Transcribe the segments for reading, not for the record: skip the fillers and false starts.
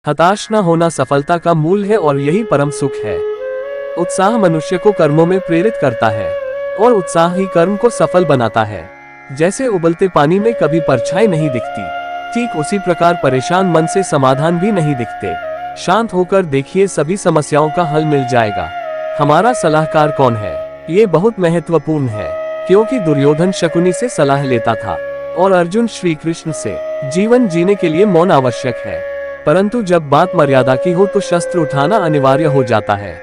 हताश न होना सफलता का मूल है और यही परम सुख है। उत्साह मनुष्य को कर्मों में प्रेरित करता है और उत्साह ही कर्म को सफल बनाता है। जैसे उबलते पानी में कभी परछाई नहीं दिखती, ठीक उसी प्रकार परेशान मन से समाधान भी नहीं दिखते। शांत होकर देखिए, सभी समस्याओं का हल मिल जाएगा। हमारा सलाहकार कौन है? ये बहुत महत्वपूर्ण है, क्योंकि दुर्योधन शकुनी से सलाह लेता था और अर्जुन श्री कृष्ण से। जीवन जीने के लिए मौन आवश्यक है, परंतु जब बात मर्यादा की हो तो शस्त्र उठाना अनिवार्य हो जाता है।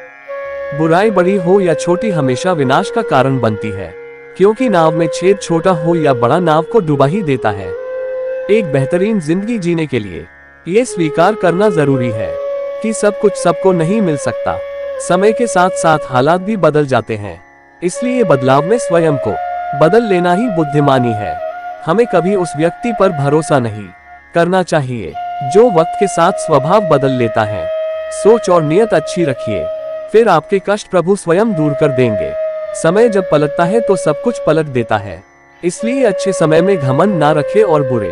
बुराई बड़ी हो या छोटी हमेशा विनाश का कारण बनती है, क्योंकि नाव में छेद छोटा हो या बड़ा नाव को डुबा ही देता है। एक बेहतरीन जिंदगी जीने के लिए ये स्वीकार करना जरूरी है कि सब कुछ सबको नहीं मिल सकता। समय के साथ साथ हालात भी बदल जाते हैं, इसलिए बदलाव में स्वयं को बदल लेना ही बुद्धिमानी है। हमें कभी उस व्यक्ति पर भरोसा नहीं करना चाहिए जो वक्त के साथ स्वभाव बदल लेता है। सोच और नियत अच्छी रखिए, फिर आपके कष्ट प्रभु स्वयं दूर कर देंगे। समय जब पलटता है तो सब कुछ पलट देता है, इसलिए अच्छे समय में घमंड ना रखे और बुरे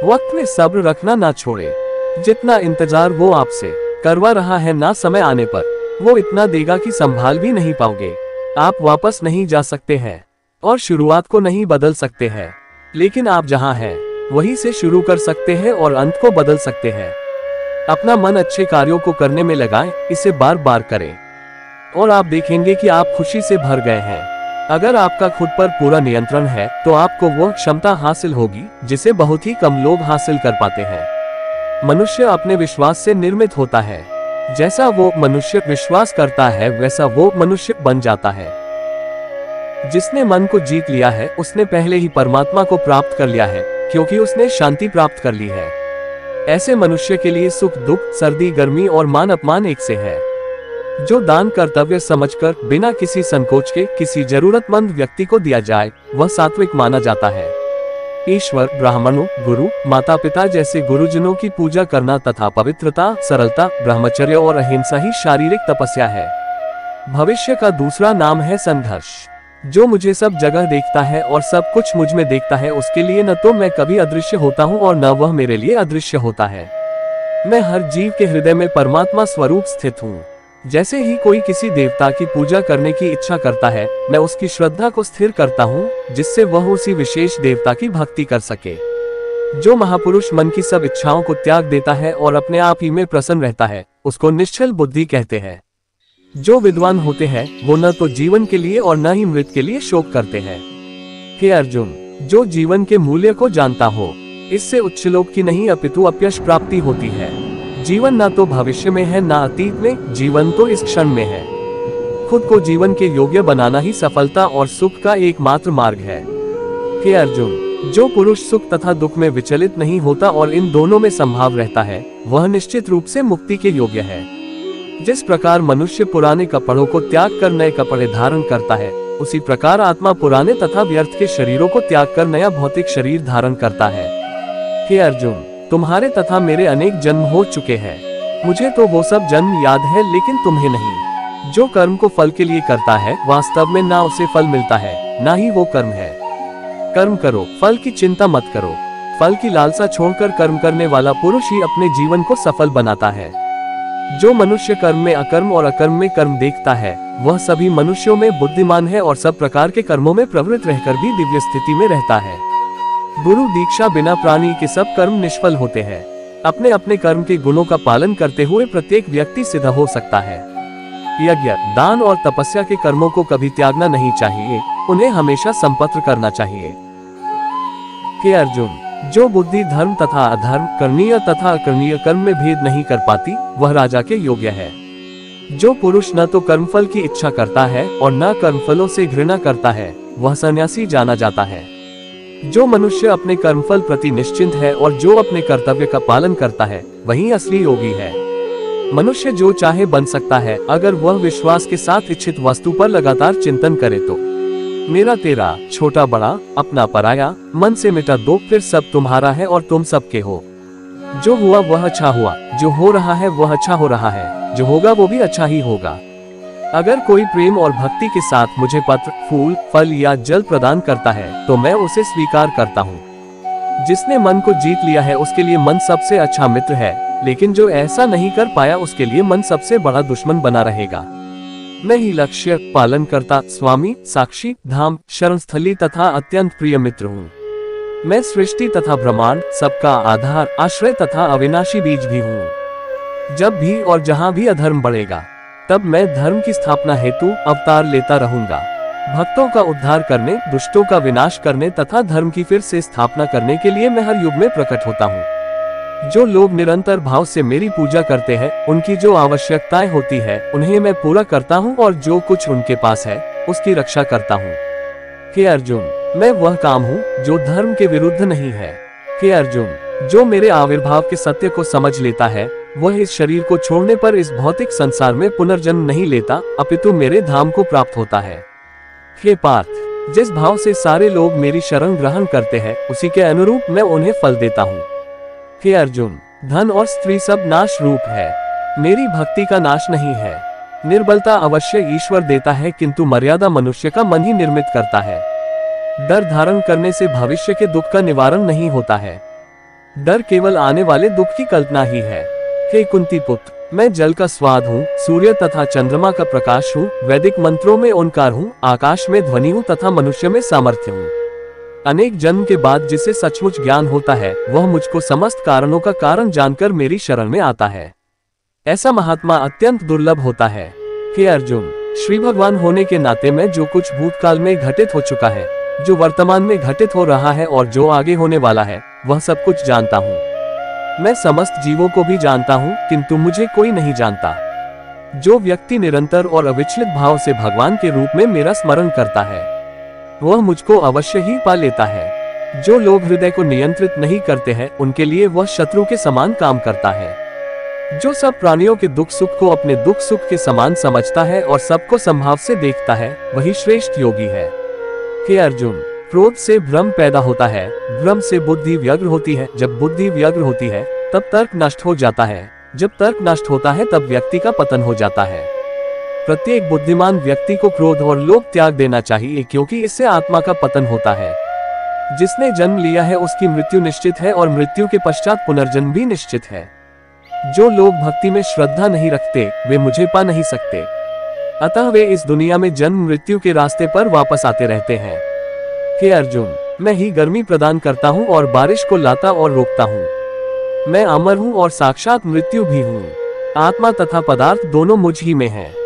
वक्त में सब्र रखना ना छोड़े। जितना इंतजार वो आपसे करवा रहा है ना, समय आने पर वो इतना देगा कि संभाल भी नहीं पाओगे। आप वापस नहीं जा सकते हैं और शुरुआत को नहीं बदल सकते हैं, लेकिन आप जहां हैं वहीं से शुरू कर सकते हैं और अंत को बदल सकते हैं। अपना मन अच्छे कार्यों को करने में लगाएं, इसे बार बार करें और आप देखेंगे कि आप खुशी से भर गए हैं। अगर आपका खुद पर पूरा नियंत्रण है तो आपको वह क्षमता हासिल होगी जिसे बहुत ही कम लोग हासिल कर पाते हैं। मनुष्य अपने विश्वास से निर्मित होता है। जैसा वो मनुष्य विश्वास करता है वैसा वो मनुष्य बन जाता है। जिसने मन को जीत लिया है उसने पहले ही परमात्मा को प्राप्त कर लिया है, क्योंकि उसने शांति प्राप्त कर ली है। ऐसे मनुष्य के लिए सुख दुख, सर्दी गर्मी और मान अपमान एक से है। जो दान कर्तव्य समझकर बिना किसी संकोच के किसी जरूरतमंद व्यक्ति को दिया जाए वह सात्विक माना जाता है। ईश्वर, ब्राह्मणों, गुरु, माता पिता जैसे गुरुजनों की पूजा करना तथा पवित्रता, सरलता, ब्रह्मचर्य और अहिंसा ही शारीरिक तपस्या है। भविष्य का दूसरा नाम है संघर्ष। जो मुझे सब जगह देखता है और सब कुछ मुझ में देखता है, उसके लिए न तो मैं कभी अदृश्य होता हूँ और न वह मेरे लिए अदृश्य होता है। मैं हर जीव के हृदय में परमात्मा स्वरूप स्थित हूँ। जैसे ही कोई किसी देवता की पूजा करने की इच्छा करता है, मैं उसकी श्रद्धा को स्थिर करता हूँ, जिससे वह उसी विशेष देवता की भक्ति कर सके। जो महापुरुष मन की सब इच्छाओं को त्याग देता है और अपने आप ही में प्रसन्न रहता है, उसको निश्चल बुद्धि कहते हैं। जो विद्वान होते हैं वो न तो जीवन के लिए और न ही मृत्यु के लिए शोक करते हैं। हे अर्जुन, जो जीवन के मूल्य को जानता हो, इससे उच्चलोक की नहीं अपितु अपयश प्राप्ति होती है। जीवन ना तो भविष्य में है ना अतीत में, जीवन तो इस क्षण में है। खुद को जीवन के योग्य बनाना ही सफलता और सुख का एकमात्र मार्ग है। हे अर्जुन, जो पुरुष सुख तथा दुख में विचलित नहीं होता और इन दोनों में संभाव रहता है, वह निश्चित रूप से मुक्ति के योग्य है। जिस प्रकार मनुष्य पुराने कपड़ों को त्याग कर नए कपड़े धारण करता है, उसी प्रकार आत्मा पुराने तथा व्यर्थ के शरीरों को त्याग कर नया भौतिक शरीर धारण करता है। हे अर्जुन, तुम्हारे तथा मेरे अनेक जन्म हो चुके हैं। मुझे तो वो सब जन्म याद है, लेकिन तुम्हें नहीं। जो कर्म को फल के लिए करता है, वास्तव में ना उसे फल मिलता है, ना ही वो कर्म है। कर्म करो, फल की चिंता मत करो। फल की लालसा छोड़कर कर्म करने वाला पुरुष ही अपने जीवन को सफल बनाता है। जो मनुष्य कर्म में अकर्म और अकर्म में कर्म देखता है, वह सभी मनुष्यों में बुद्धिमान है और सब प्रकार के कर्मों में प्रवृत्त रहकर भी दिव्य स्थिति में रहता है। गुरु दीक्षा बिना प्राणी के सब कर्म निष्फल होते हैं। अपने अपने कर्म के गुणों का पालन करते हुए प्रत्येक व्यक्ति सिद्ध हो सकता है। यज्ञ, दान और तपस्या के कर्मों को कभी त्यागना नहीं चाहिए, उन्हें हमेशा संपत्र करना चाहिए। हे अर्जुन, जो बुद्धि धर्म तथा अधर्म, करणीय तथा अकरणीय कर्म में भेद नहीं कर पाती, वह राजा के योग्य है। जो पुरुष न तो कर्मफल की इच्छा करता है और न कर्मफलों से घृणा करता है, वह सन्यासी जाना जाता है। जो मनुष्य अपने कर्मफल प्रति निश्चिंत है और जो अपने कर्तव्य का पालन करता है, वही असली योगी है। मनुष्य जो चाहे बन सकता है, अगर वह विश्वास के साथ इच्छित वस्तु पर लगातार चिंतन करे तो। मेरा तेरा, छोटा बड़ा, अपना पराया, मन से मिटा दो, फिर सब तुम्हारा है और तुम सबके हो। जो हुआ वह अच्छा हुआ, जो हो रहा है वह अच्छा हो रहा है, जो होगा वो भी अच्छा ही होगा। अगर कोई प्रेम और भक्ति के साथ मुझे पत्र, फूल, फल या जल प्रदान करता है तो मैं उसे स्वीकार करता हूँ। जिसने मन को जीत लिया है उसके लिए मन सबसे अच्छा मित्र है, लेकिन जो ऐसा नहीं कर पाया उसके लिए मन सबसे बड़ा दुश्मन बना रहेगा। मैं ही लक्ष्य, पालन करता, स्वामी, साक्षी, धाम, शरणस्थली तथा अत्यंत प्रिय मित्र हूँ। मैं सृष्टि तथा ब्रह्मांड, सबका आधार, आश्रय तथा अविनाशी बीज भी हूँ। जब भी और जहाँ भी अधर्म बढ़ेगा, तब मैं धर्म की स्थापना हेतु अवतार लेता रहूंगा। भक्तों का उद्धार करने, दुष्टों का विनाश करने तथा धर्म की फिर से स्थापना करने के लिए मैं हर युग में प्रकट होता हूँ। जो लोग निरंतर भाव से मेरी पूजा करते हैं, उनकी जो आवश्यकताएं होती है उन्हें मैं पूरा करता हूँ और जो कुछ उनके पास है उसकी रक्षा करता हूँ। हे अर्जुन, मैं वह काम हूँ जो धर्म के विरुद्ध नहीं है। हे अर्जुन, जो मेरे आविर्भाव के सत्य को समझ लेता है, वह इस शरीर को छोड़ने पर इस भौतिक संसार में पुनर्जन्म नहीं लेता, अपितु मेरे धाम को प्राप्त होता है। हे पार्थ, जिस भाव से सारे लोग मेरी शरण ग्रहण करते हैं, उसी के अनुरूप मैं उन्हें फल देता हूँ। हे अर्जुन, धन और स्त्री सब नाश रूप है, मेरी भक्ति का नाश नहीं है। निर्बलता अवश्य ईश्वर देता है, किंतु मर्यादा मनुष्य का मन ही निर्मित करता है। डर धारण करने से भविष्य के दुख का निवारण नहीं होता है। डर केवल आने वाले दुख की कल्पना ही है। हे कुंती पुत्र, मैं जल का स्वाद हूँ, सूर्य तथा चंद्रमा का प्रकाश हूँ, वैदिक मंत्रों में ओंकार हूँ, आकाश में ध्वनि हूँ तथा मनुष्य में सामर्थ्य हूँ। अनेक जन्म के बाद जिसे सचमुच ज्ञान होता है, वह मुझको समस्त कारणों का कारण जानकर मेरी शरण में आता है। ऐसा महात्मा अत्यंत दुर्लभ होता है। हे अर्जुन, श्री भगवान होने के नाते मैं जो कुछ भूतकाल में घटित हो चुका है, जो वर्तमान में घटित हो रहा है और जो आगे होने वाला है, वह सब कुछ जानता हूँ। मैं समस्त जीवों को भी जानता हूँ, किंतु मुझे कोई नहीं जानता। जो व्यक्ति निरंतर और अविचलित भाव से भगवान के रूप में मेरा स्मरण करता है, वह मुझको अवश्य ही पा लेता है। जो लोग हृदय को नियंत्रित नहीं करते हैं, उनके लिए वह शत्रु के समान काम करता है। जो सब प्राणियों के दुख सुख को अपने दुख सुख के समान समझता है और सबको समभाव से देखता है, वही श्रेष्ठ योगी है। हे अर्जुन, क्रोध से भ्रम पैदा होता है, भ्रम से बुद्धि व्यग्र होती है, जब बुद्धि व्यग्र होती है तब तर्क नष्ट हो जाता है, जब तर्क नष्ट होता है तब व्यक्ति का पतन हो जाता है। प्रत्येक बुद्धिमान व्यक्ति को क्रोध और लोभ त्याग देना चाहिए, क्योंकि इससे आत्मा का पतन होता है। जिसने जन्म लिया है उसकी मृत्यु निश्चित है और मृत्यु के पश्चात पुनर्जन्म भी निश्चित है। जो लोग भक्ति में श्रद्धा नहीं रखते, वे मुझे पा नहीं सकते, अतः वे इस दुनिया में जन्म मृत्यु के रास्ते पर वापस आते रहते हैं। हे अर्जुन, मैं ही गर्मी प्रदान करता हूँ और बारिश को लाता और रोकता हूँ। मैं अमर हूँ और साक्षात मृत्यु भी हूँ। आत्मा तथा पदार्थ दोनों मुझ ही में है।